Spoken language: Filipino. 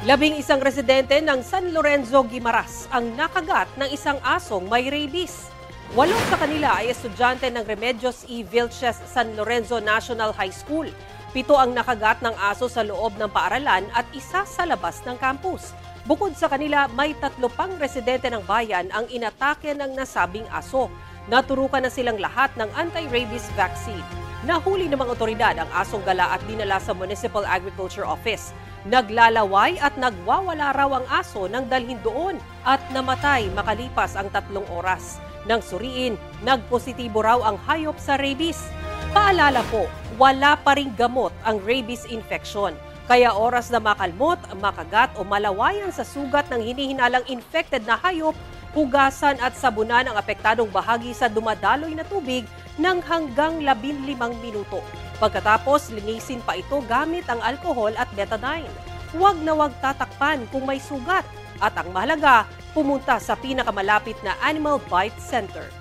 11 residente ng San Lorenzo, Guimaras ang nakagat ng isang asong may rabies. 8 sa kanila ay estudyante ng Remedios E. Vilches San Lorenzo National High School. 7 ang nakagat ng aso sa loob ng paaralan at 1 sa labas ng campus. Bukod sa kanila, may 3 pang residente ng bayan ang inatake ng nasabing aso. Naturukan na silang lahat ng anti-rabies vaccine. Nahuli ng mga otoridad ang asong gala at dinala sa Municipal Agriculture Office. Naglalaway at nagwawala raw ang aso nang dalhin doon at namatay makalipas ang 3 oras. Nang suriin, nagpositibo raw ang hayop sa rabies. Paalala po, wala pa ring gamot ang rabies infection. Kaya oras na makalmot, makagat o malawayan sa sugat ng hinihinalang infected na hayop, hugasan at sabunan ang apektadong bahagi sa dumadaloy na tubig ng hanggang 15 minuto. Pagkatapos, linisin pa ito gamit ang alcohol at betadine. Huwag na huwag tatakpan kung may sugat. At ang mahalaga, pumunta sa pinakamalapit na Animal Bite Center.